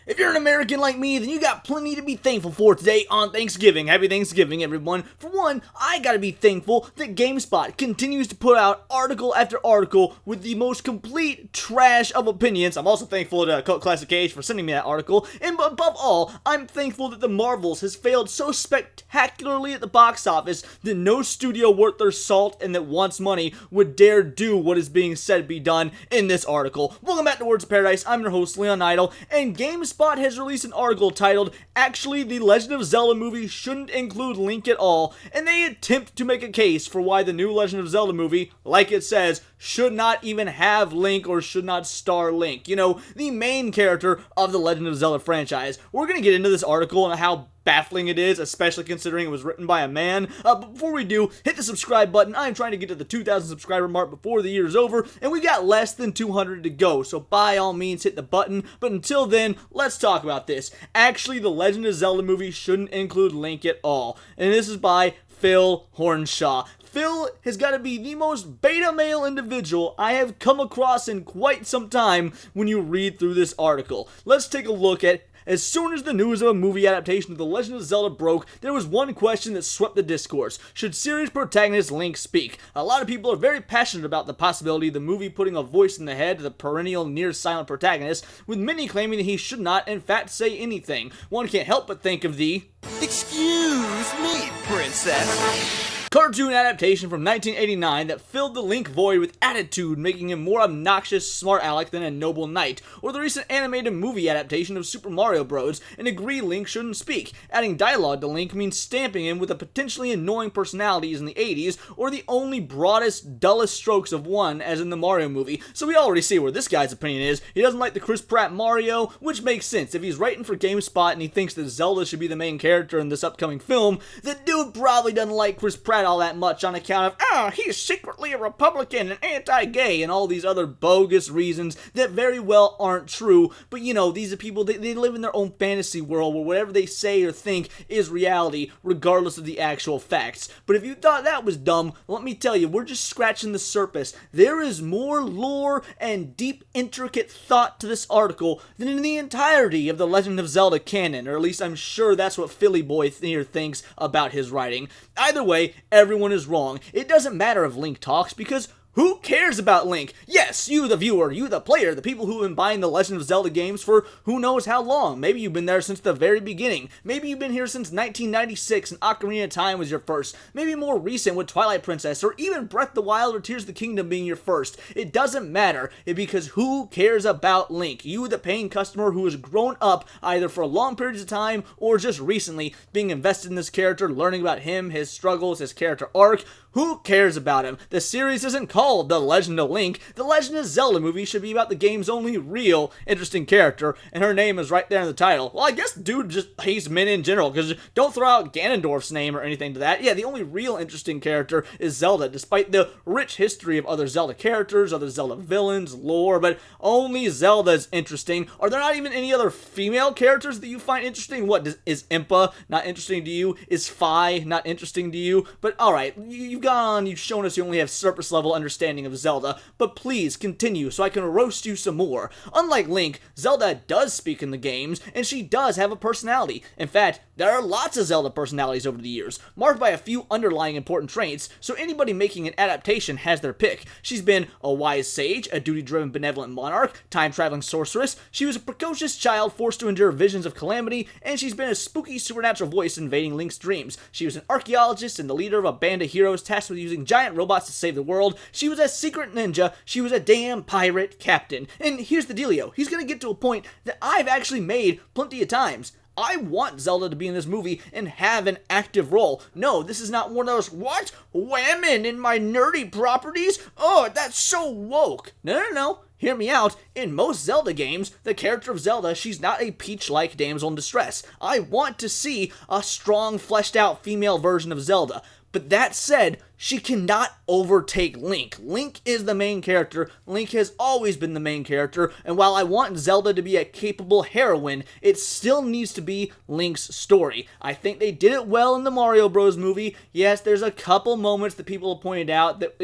If you're an American like me, then you got plenty to be thankful for today on Thanksgiving. Happy Thanksgiving, everyone. For one, I gotta be thankful that Gamespot continues to put out article after article with the most complete trash of opinions. I'm also thankful to Cult Classic Age for sending me that article. And above all, I'm thankful that the Marvels has failed so spectacularly at the box office that no studio worth their salt and that wants money would dare do what is being said to be done in this article. Welcome back to Words of Paradise. I'm your host, Leon Idle, and Gamespot has released an article titled, "Actually, the Legend of Zelda movie shouldn't include Link at all," and they attempt to make a case for why the new Legend of Zelda movie, like it says, should not even have Link or should not star Link. You know, the main character of the Legend of Zelda franchise. We're gonna get into this article and how baffling it is, especially considering it was written by a man. But before we do, hit the subscribe button. I'm trying to get to the 2,000 subscriber mark before the year is over, and we got less than 200 to go, so by all means hit the button. But until then, let's talk about this. Actually, the Legend of Zelda movie shouldn't include Link at all, and this is by Phil Hornshaw. Phil has got to be the most beta male individual I have come across in quite some time when you read through this article. Let's take a look at as soon as the news of a movie adaptation of The Legend of Zelda broke, there was one question that swept the discourse. Should series protagonist Link speak? A lot of people are very passionate about the possibility of the movie putting a voice in the head of the perennial near-silent protagonist, with many claiming that he should not, in fact, say anything. One can't help but think of the "Excuse me, princess" cartoon adaptation from 1989 that filled the Link void with attitude, making him more obnoxious smart aleck than a noble knight, or the recent animated movie adaptation of Super Mario Bros. And agree Link shouldn't speak. Adding dialogue to Link means stamping him with a potentially annoying personalities in the 80s, or the only broadest, dullest strokes of one, as in the Mario movie. So we already see where this guy's opinion is. He doesn't like the Chris Pratt Mario, which makes sense. If he's writing for GameSpot and he thinks that Zelda should be the main character in this upcoming film, the dude probably doesn't like Chris Pratt all that much on account of, he's secretly a Republican and anti-gay and all these other bogus reasons that very well aren't true. But you know, these are people, they live in their own fantasy world where whatever they say or think is reality, regardless of the actual facts. But if you thought that was dumb, let me tell you, we're just scratching the surface. There is more lore and deep, intricate thought to this article than in the entirety of the Legend of Zelda canon, or at least I'm sure that's what Philly Boy here thinks about his writing. Either way, everyone is wrong. It doesn't matter if Link talks, because who cares about Link? Yes, you the viewer, you the player, the people who have been buying the Legend of Zelda games for who knows how long. Maybe you've been there since the very beginning. Maybe you've been here since 1996 and Ocarina of Time was your first. Maybe more recent with Twilight Princess, or even Breath of the Wild or Tears of the Kingdom being your first. It doesn't matter, because who cares about Link? You the paying customer who has grown up either for long periods of time or just recently being invested in this character, learning about him, his struggles, his character arc. Who cares about him? The series isn't called The Legend of Link. The Legend of Zelda movie should be about the game's only real interesting character, and her name is right there in the title. Well, I guess dude just hates men in general, because don't throw out Ganondorf's name or anything to that. Yeah, the only real interesting character is Zelda, despite the rich history of other Zelda characters, other Zelda villains, lore, but only Zelda is interesting. Are there not even any other female characters that you find interesting? What, is Impa not interesting to you? Is Fi not interesting to you? But alright, you've shown us you only have surface level understanding of Zelda, but please continue so I can roast you some more. Unlike Link, Zelda does speak in the games, and she does have a personality. In fact, there are lots of Zelda personalities over the years, marked by a few underlying important traits, so anybody making an adaptation has their pick. She's been a wise sage, a duty-driven benevolent monarch, time-traveling sorceress, she was a precocious child forced to endure visions of calamity, and she's been a spooky supernatural voice invading Link's dreams. She was an archaeologist and the leader of a band of heroes tasked with using giant robots to save the world. She was a secret ninja. She was a damn pirate captain. And here's the dealio. He's gonna get to a point that I've actually made plenty of times. I want Zelda to be in this movie and have an active role. No, this is not one of those, what? Women in my nerdy properties? Oh, that's so woke. No. Hear me out. In most Zelda games, the character of Zelda, she's not a Peach-like damsel in distress. I want to see a strong, fleshed-out female version of Zelda. But that said, she cannot overtake Link. Link is the main character. Link has always been the main character, and while I want Zelda to be a capable heroine, it still needs to be Link's story. I think they did it well in the Mario Bros. Movie. Yes, there's a couple moments that people have pointed out that,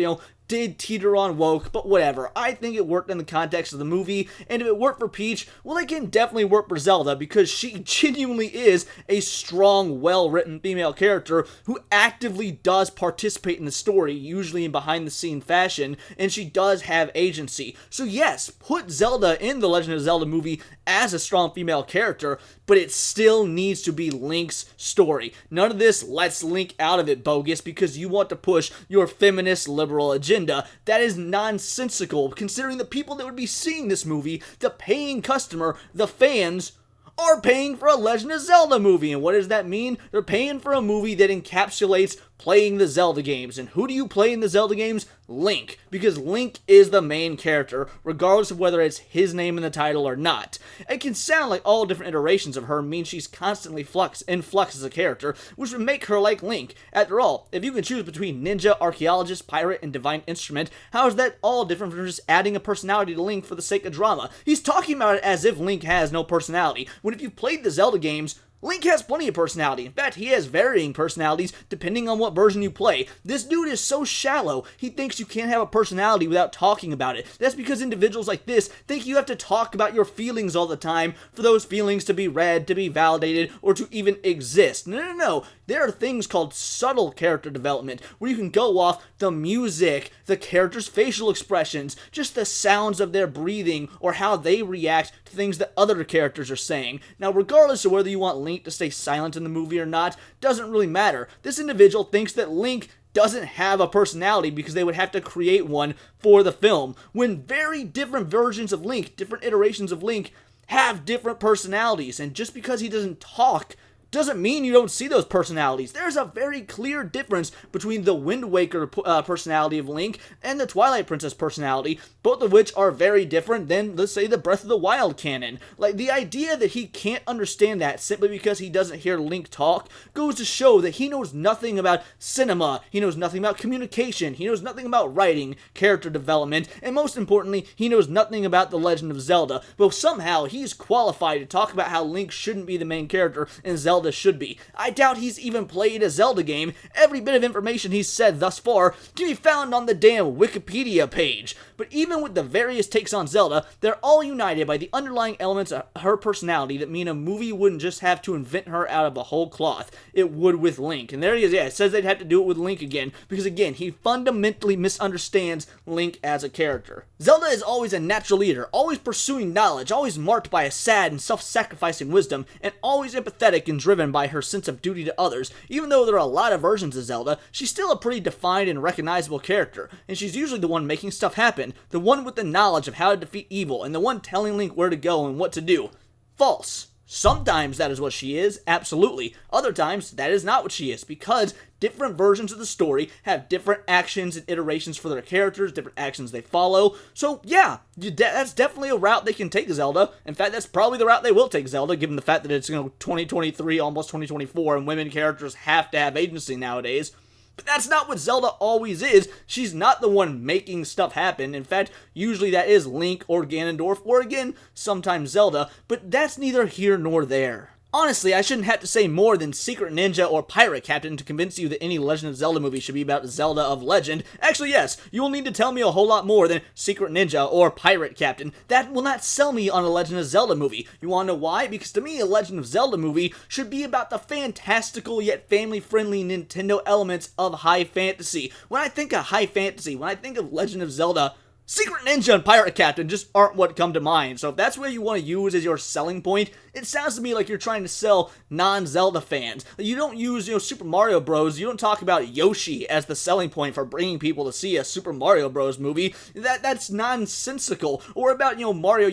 did teeter on woke, but whatever. I think it worked in the context of the movie, and if it worked for Peach, well, it can definitely work for Zelda, because she genuinely is a strong, well-written female character who actively does participate in the story, usually in behind-the-scene fashion, and she does have agency. So yes, put Zelda in the Legend of Zelda movie as a strong female character, but it still needs to be Link's story. None of this lets Link out of it, bogus, because you want to push your feminist liberal agenda. That is nonsensical, considering the people that would be seeing this movie, the paying customer, the fans, are paying for a Legend of Zelda movie. And what does that mean? They're paying for a movie that encapsulates playing the Zelda games. And who do you play in the Zelda games? Link. Because Link is the main character, regardless of whether it's his name in the title or not. It can sound like all different iterations of her mean she's constantly in flux as a character, which would make her like Link. After all, if you can choose between ninja, archaeologist, pirate, and divine instrument, how is that all different from just adding a personality to Link for the sake of drama? He's talking about it as if Link has no personality, when if you played the Zelda games, Link has plenty of personality. In fact, he has varying personalities depending on what version you play. This dude is so shallow, he thinks you can't have a personality without talking about it. That's because individuals like this think you have to talk about your feelings all the time for those feelings to be read, to be validated, or to even exist. No. There are things called subtle character development, where you can go off the music, the character's facial expressions, just the sounds of their breathing, or how they react to things that other characters are saying. Now, regardless of whether you want Link to stay silent in the movie or not, doesn't really matter. This individual thinks that Link doesn't have a personality because they would have to create one for the film, when very different versions of Link, different iterations of Link, have different personalities. And just because he doesn't talk doesn't mean you don't see those personalities. There's a very clear difference between the Wind Waker personality of Link and the Twilight Princess personality, both of which are very different than, let's say, the Breath of the Wild canon. Like, the idea that he can't understand that simply because he doesn't hear Link talk goes to show that he knows nothing about cinema, he knows nothing about communication, he knows nothing about writing, character development, and most importantly, he knows nothing about The Legend of Zelda, but somehow he's qualified to talk about how Link shouldn't be the main character and Zelda should be. I doubt he's even played a Zelda game. Every bit of information he's said thus far can be found on the damn Wikipedia page. But even with the various takes on Zelda, they're all united by the underlying elements of her personality that mean a movie wouldn't just have to invent her out of a whole cloth. It would with Link. And there he is, yeah, it says they'd have to do it with Link again, because again, he fundamentally misunderstands Link as a character. Zelda is always a natural leader, always pursuing knowledge, always marked by a sad and self-sacrificing wisdom, and always empathetic and driven by her sense of duty to others. Even though there are a lot of versions of Zelda, she's still a pretty defined and recognizable character, and she's usually the one making stuff happen, the one with the knowledge of how to defeat evil, and the one telling Link where to go and what to do. False. Sometimes that is what she is, absolutely. Other times, that is not what she is, because different versions of the story have different actions and iterations for their characters, different actions they follow. So yeah, that's definitely a route they can take Zelda. In fact, that's probably the route they will take Zelda, given the fact that it's 2023, almost 2024, and women characters have to have agency nowadays. But that's not what Zelda always is. She's not the one making stuff happen. In fact, usually that is Link or Ganondorf, or again, sometimes Zelda, but that's neither here nor there. Honestly, I shouldn't have to say more than Secret Ninja or Pirate Captain to convince you that any Legend of Zelda movie should be about Zelda of Legend. Actually, yes, you will need to tell me a whole lot more than Secret Ninja or Pirate Captain. That will not sell me on a Legend of Zelda movie. You want to know why? Because to me, a Legend of Zelda movie should be about the fantastical yet family-friendly Nintendo elements of high fantasy. When I think of high fantasy, when I think of Legend of Zelda, Secret Ninja and Pirate Captain just aren't what come to mind. So if that's what you want to use as your selling point, it sounds to me like you're trying to sell non-Zelda fans. You don't use, Super Mario Bros. You don't talk about Yoshi as the selling point for bringing people to see a Super Mario Bros. Movie. That's nonsensical. Or about, Mario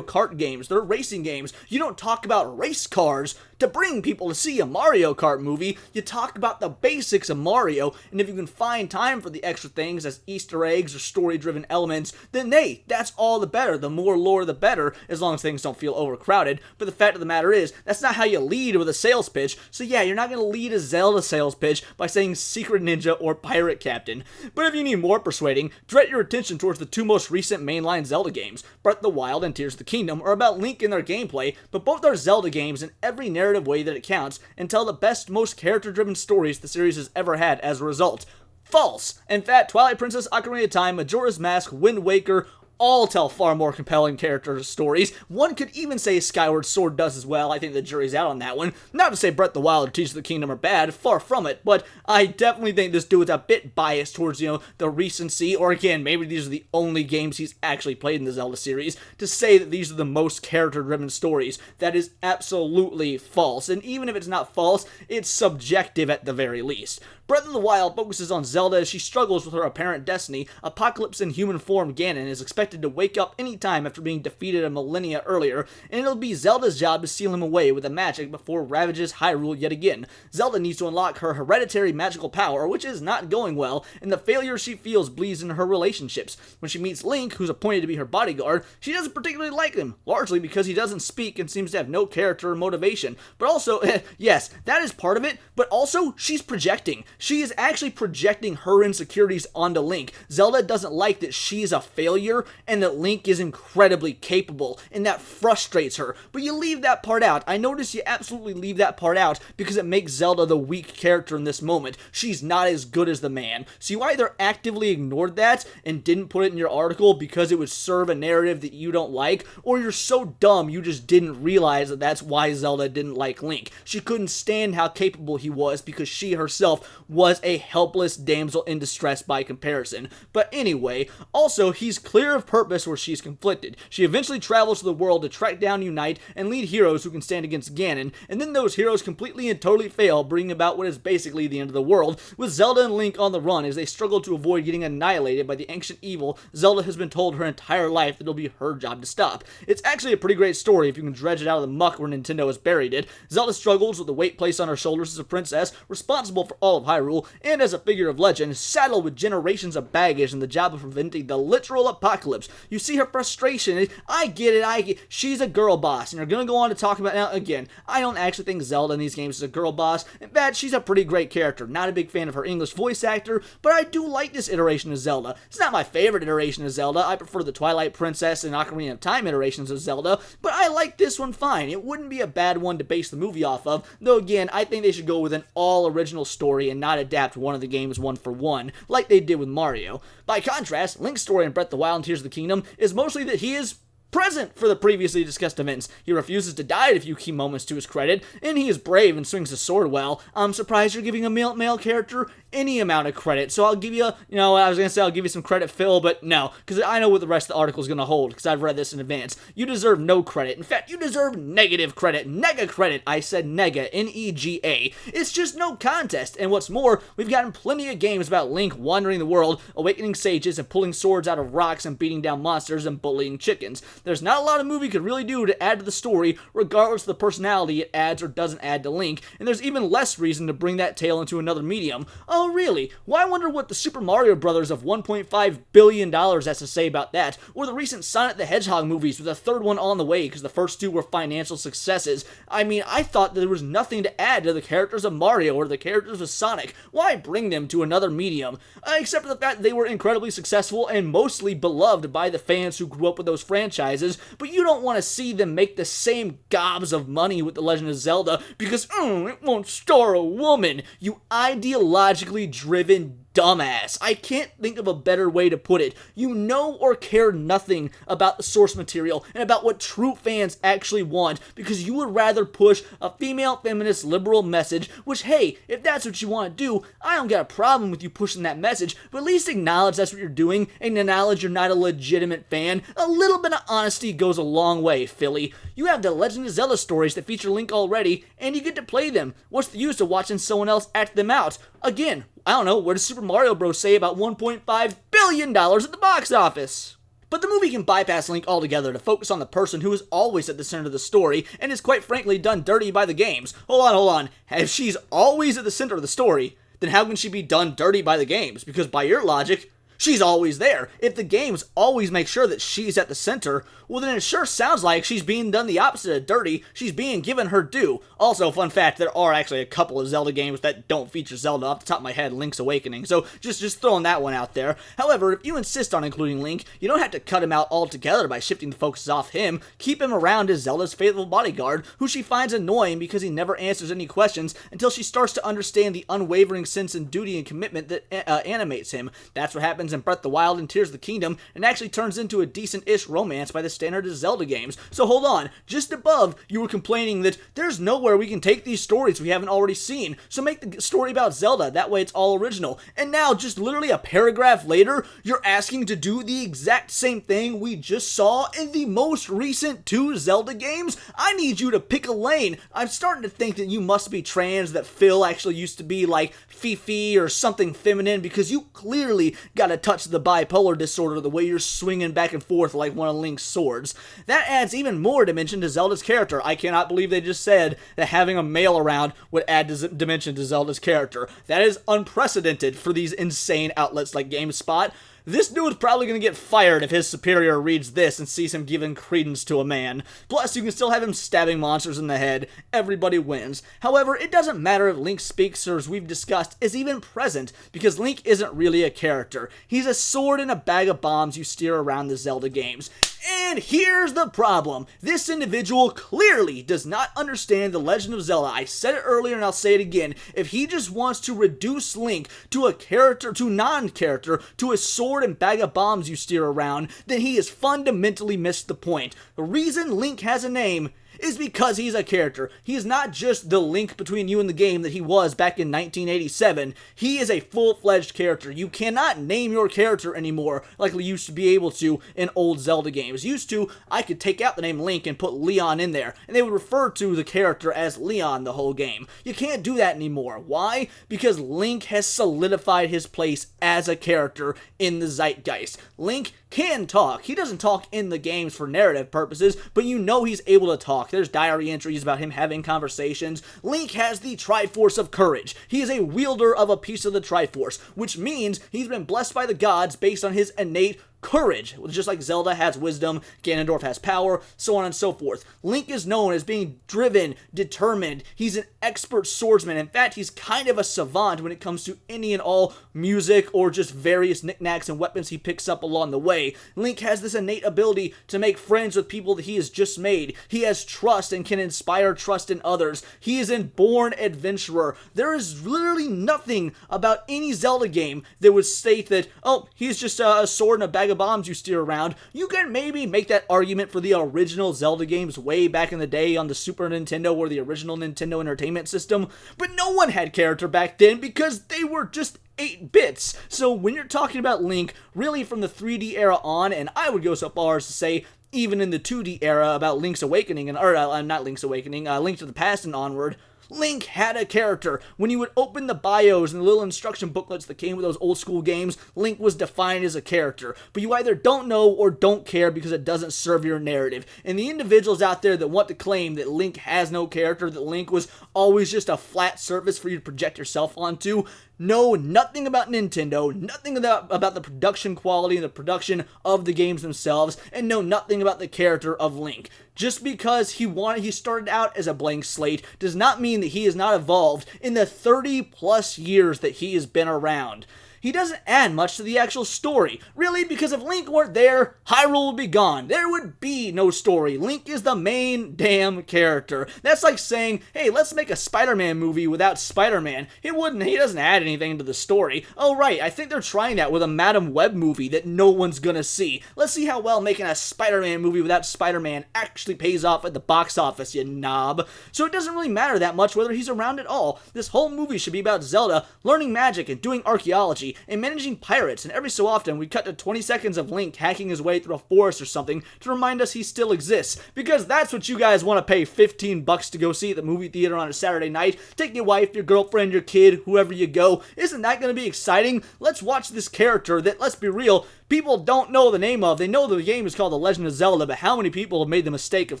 Kart games. They're racing games. You don't talk about race cars to bring people to see a Mario Kart movie. You talk about the basics of Mario, and if you can find time for the extra things as Easter eggs or story-driven elements, then hey, that's all the better. The more lore, the better, as long as things don't feel overcrowded. But the fact of the matter is, that's not how you lead with a sales pitch. So yeah, you're not going to lead a Zelda sales pitch by saying Secret Ninja or Pirate Captain. But if you need more persuading, direct your attention towards the two most recent mainline Zelda games. Breath of the Wild and Tears of the Kingdom are about Link and their gameplay, but both are Zelda games in every narrative way that it counts, and tell the best, most character-driven stories the series has ever had as a result. False. In fact, Twilight Princess, Ocarina of Time, Majora's Mask, Wind Waker, all tell far more compelling character stories. One could even say Skyward Sword does as well. I think the jury's out on that one. Not to say Breath of the Wild or Tears of the Kingdom are bad, far from it, but I definitely think this dude's a bit biased towards, the recency, or again, maybe these are the only games he's actually played in the Zelda series, to say that these are the most character-driven stories. That is absolutely false, and even if it's not false, it's subjective at the very least. Breath of the Wild focuses on Zelda as she struggles with her apparent destiny. Apocalypse in human form Ganon is expected to wake up anytime after being defeated a millennia earlier, and it'll be Zelda's job to seal him away with the magic before it ravages Hyrule yet again. Zelda needs to unlock her hereditary magical power, which is not going well, and the failure she feels bleeds into her relationships. When she meets Link, who's appointed to be her bodyguard, she doesn't particularly like him, largely because he doesn't speak and seems to have no character or motivation. But also, yes, that is part of it, but also, she's projecting. She is actually projecting her insecurities onto Link. Zelda doesn't like that she's a failure and that Link is incredibly capable, and that frustrates her. But you leave that part out. I notice you absolutely leave that part out because it makes Zelda the weak character in this moment. She's not as good as the man. So you either actively ignored that and didn't put it in your article because it would serve a narrative that you don't like, or you're so dumb you just didn't realize that that's why Zelda didn't like Link. She couldn't stand how capable he was because she herself was a helpless damsel in distress by comparison. But anyway, also, he's clear of purpose where she's conflicted. She eventually travels to the world to track down, unite, and lead heroes who can stand against Ganon, and then those heroes completely and totally fail, bringing about what is basically the end of the world, with Zelda and Link on the run as they struggle to avoid getting annihilated by the ancient evil Zelda has been told her entire life that it'll be her job to stop. It's actually a pretty great story if you can dredge it out of the muck where Nintendo has buried it. Zelda struggles with the weight placed on her shoulders as a princess, responsible for all of Hyrule, and as a figure of legend, saddled with generations of baggage and the job of preventing the literal apocalypse. You see her frustration. I get it. She's a girl boss, and you're gonna go on to talk about, now again, I don't actually think Zelda in these games is a girl boss. In fact, she's a pretty great character. Not a big fan of her English voice actor, but I do like this iteration of Zelda. It's not my favorite iteration of Zelda. I prefer the Twilight Princess and Ocarina of Time iterations of Zelda, but I like this one fine. It wouldn't be a bad one to base the movie off of, though again, I think they should go with an all-original story and not adapt one of the games one for one, like they did with Mario. By contrast, Link's story in Breath of the Wild and Tears of the Kingdom is mostly that he is present for the previously discussed events. He refuses to die at a few key moments to his credit, and he is brave and swings his sword well. I'm surprised you're giving a male character any amount of credit, so I'll give you, I was gonna say I'll give you some credit, Phil, but no, because I know what the rest of the article is gonna hold, because I've read this in advance. You deserve no credit. In fact, you deserve negative credit. Nega credit. I said nega, N-E-G-A. It's just no contest, and what's more, we've gotten plenty of games about Link wandering the world, awakening sages, and pulling swords out of rocks, and beating down monsters, and bullying chickens. There's not a lot a movie could really do to add to the story, regardless of the personality it adds or doesn't add to Link, and there's even less reason to bring that tale into another medium. Oh, really? Well, I wonder what the Super Mario Brothers of $1.5 billion has to say about that, or the recent Sonic the Hedgehog movies with a third one on the way because the first two were financial successes. I mean, I thought that there was nothing to add to the characters of Mario or the characters of Sonic. Why bring them to another medium? Except for the fact that they were incredibly successful and mostly beloved by the fans who grew up with those franchises, but you don't want to see them make the same gobs of money with The Legend of Zelda because, it won't star a woman, you ideologically driven dumbass. I can't think of a better way to put it. You know or care nothing about the source material and about what true fans actually want because you would rather push a female feminist liberal message, which, hey, if that's what you want to do, I don't got a problem with you pushing that message, but at least acknowledge that's what you're doing and acknowledge you're not a legitimate fan. A little bit of honesty goes a long way, Philly. You have the Legend of Zelda stories that feature Link already, and you get to play them. What's the use of watching someone else act them out? Again, I don't know, what does Super Mario Bros. Say about $1.5 billion at the box office? But the movie can bypass Link altogether to focus on the person who is always at the center of the story and is quite frankly done dirty by the games. Hold on. If she's always at the center of the story, then how can she be done dirty by the games? Because by your logic, she's always there. If the games always make sure that she's at the center, well then it sure sounds like she's being done the opposite of dirty. She's being given her due. Also, fun fact, there are actually a couple of Zelda games that don't feature Zelda. Off the top of my head, Link's Awakening. So just throwing that one out there. However, if you insist on including Link, you don't have to cut him out altogether by shifting the focus off him. Keep him around as Zelda's faithful bodyguard, who she finds annoying because he never answers any questions until she starts to understand the unwavering sense of duty and commitment that animates him. That's what happens in Breath of the Wild and Tears of the Kingdom, and actually turns into a decent-ish romance by the standard of Zelda games. So hold on, just above, you were complaining that there's nowhere we can take these stories we haven't already seen, so make the story about Zelda, that way it's all original. And now, just literally a paragraph later, you're asking to do the exact same thing we just saw in the most recent 2 Zelda games? I need you to pick a lane. I'm starting to think that you must be trans, that Phil actually used to be like Fifi or something feminine, because you clearly got a touch of the bipolar disorder the way you're swinging back and forth like one of Link's swords. That adds even more dimension to Zelda's character. I cannot believe they just said that having a male around would add dimension to Zelda's character. That is unprecedented for these insane outlets like GameSpot. This dude's probably going to get fired if his superior reads this and sees him giving credence to a man. Plus, you can still have him stabbing monsters in the head. Everybody wins. However, it doesn't matter if Link speaks or, as we've discussed, is even present, because Link isn't really a character. He's a sword and a bag of bombs you steer around the Zelda games. And here's the problem. This individual clearly does not understand The Legend of Zelda. I said it earlier and I'll say it again. If he just wants to reduce Link to a character, to non-character, to a sword and bag of bombs you steer around, then he has fundamentally missed the point. The reason Link has a name is because he's a character. He is not just the Link between you and the game that he was back in 1987. He is a full-fledged character. You cannot name your character anymore like we used to be able to in old Zelda games. Used to, I could take out the name Link and put Leon in there, and they would refer to the character as Leon the whole game. You can't do that anymore. Why? Because Link has solidified his place as a character in the zeitgeist. Link can talk. He doesn't talk in the games for narrative purposes, but you know he's able to talk. There's diary entries about him having conversations. Link has the Triforce of Courage. He is a wielder of a piece of the Triforce, which means he's been blessed by the gods based on his innate courage. Just like Zelda has wisdom, Ganondorf has power, so on and so forth. Link is known as being driven, determined. He's an expert swordsman. In fact, he's kind of a savant when it comes to any and all music or just various knickknacks and weapons he picks up along the way. Link has this innate ability to make friends with people that he has just made. He has trust and can inspire trust in others. He is a born adventurer. There is literally nothing about any Zelda game that would state that, oh, he's just a sword and a bag of bombs you steer around. You can maybe make that argument for the original Zelda games way back in the day on the Super Nintendo or the original Nintendo Entertainment System, but no one had character back then because they were just 8 bits. So when you're talking about Link, really from the 3D era on, and I would go so far as to say even in the 2D era about Link's Awakening, not Link's Awakening, Link to the Past and onward, Link had a character. When you would open the bios and the little instruction booklets that came with those old school games, Link was defined as a character. But you either don't know or don't care because it doesn't serve your narrative. And the individuals out there that want to claim that Link has no character, that Link was always just a flat surface for you to project yourself onto, know nothing about Nintendo, nothing about the production quality and the production of the games themselves, and know nothing about the character of Link. Just because he started out as a blank slate does not mean that he has not evolved in the 30 plus years that he has been around. He doesn't add much to the actual story, really, because if Link weren't there, Hyrule would be gone. There would be no story. Link is the main damn character. That's like saying, hey, let's make a Spider-Man movie without Spider-Man. He doesn't add anything to the story. Oh right, I think they're trying that with a Madam Web movie that no one's gonna see. Let's see how well making a Spider-Man movie without Spider-Man actually pays off at the box office, you knob. So it doesn't really matter that much whether he's around at all. This whole movie should be about Zelda learning magic and doing archaeology and managing pirates, and every so often we cut to 20 seconds of Link hacking his way through a forest or something to remind us he still exists, because that's what you guys want to pay $15 to go see at the movie theater on a Saturday night. Take your wife, your girlfriend, your kid, whoever you go. Isn't that going to be exciting? Let's watch this character that, let's be real, people don't know the name of. They know the game is called The Legend of Zelda, but how many people have made the mistake of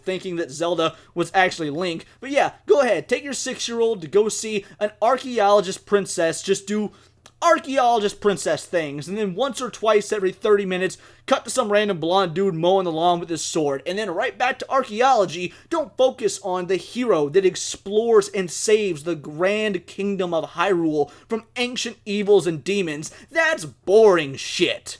thinking that Zelda was actually Link? But yeah, go ahead, take your 6-year-old to go see an archaeologist princess just do archaeologist princess things, and then once or twice every 30 minutes, cut to some random blonde dude mowing the lawn with his sword, and then right back to archaeology. Don't focus on the hero that explores and saves the grand kingdom of Hyrule from ancient evils and demons. That's boring shit.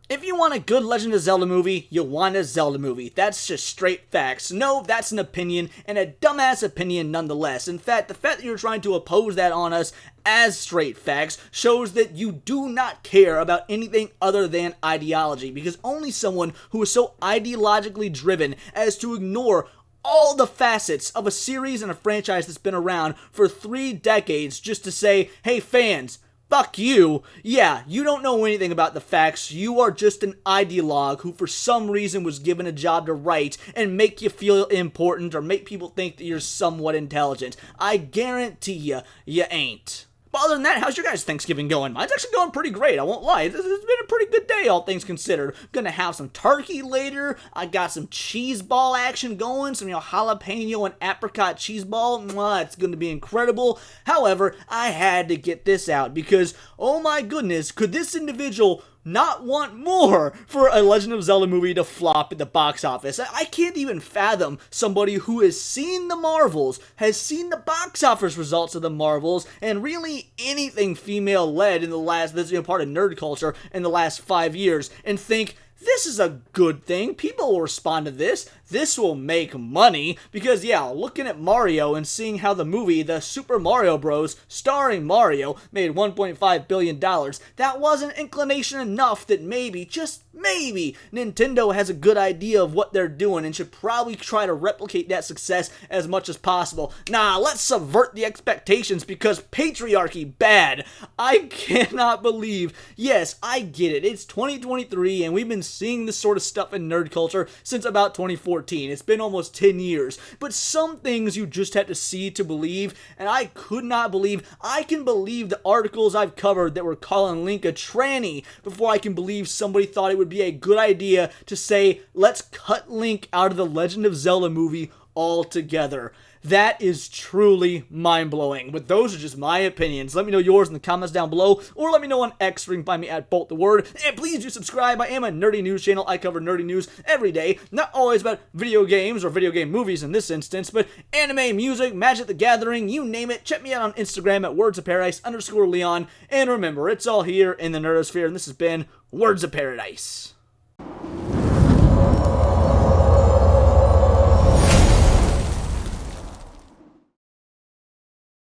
If you want a good Legend of Zelda movie, you want a Zelda movie. That's just straight facts. No, that's an opinion, and a dumbass opinion nonetheless. In fact, the fact that you're trying to oppose that on us as straight facts shows that you do not care about anything other than ideology, because only someone who is so ideologically driven as to ignore all the facets of a series and a franchise that's been around for 3 decades just to say, hey fans, fuck you. Yeah, you don't know anything about the facts. You are just an ideologue who for some reason was given a job to write and make you feel important or make people think that you're somewhat intelligent. I guarantee you ain't. But other than that, how's your guys' Thanksgiving going? Mine's actually going pretty great, I won't lie. It's been a pretty good day, all things considered. I'm gonna have some turkey later. I got some cheese ball action going, some jalapeno and apricot cheese ball. Mwah, it's gonna be incredible. However, I had to get this out because, oh my goodness, could this individual not want more for a Legend of Zelda movie to flop at the box office? I can't even fathom somebody who has seen the Marvels, has seen the box office results of the Marvels, and really anything female-led in the last, this is part of nerd culture, in the last 5 years, and think, this is a good thing. People will respond to this. This will make money. Because, yeah, looking at Mario and seeing how the movie, the Super Mario Bros., starring Mario, made $1.5 billion, that was an inclination enough that maybe, just maybe, Nintendo has a good idea of what they're doing and should probably try to replicate that success as much as possible. Nah, let's subvert the expectations because patriarchy bad. I cannot believe, yes, I get it. It's 2023 and we've been seeing this sort of stuff in nerd culture since about 2014. It's been almost 10 years. But some things you just have to see to believe, and I could not believe. I can believe the articles I've covered that were calling Link a tranny before I can believe somebody thought it would be a good idea to say, let's cut Link out of the Legend of Zelda movie altogether. That is truly mind-blowing. But those are just my opinions. Let me know yours in the comments down below, or let me know on X, where you can find me at botw. And please do subscribe. I am a nerdy news channel. I cover nerdy news every day. Not always about video games or video game movies in this instance, but anime, music, Magic the Gathering, you name it. Check me out on Instagram at wordsofparadise_Leon. And remember, it's all here in the nerdosphere, and this has been Words of Paradise.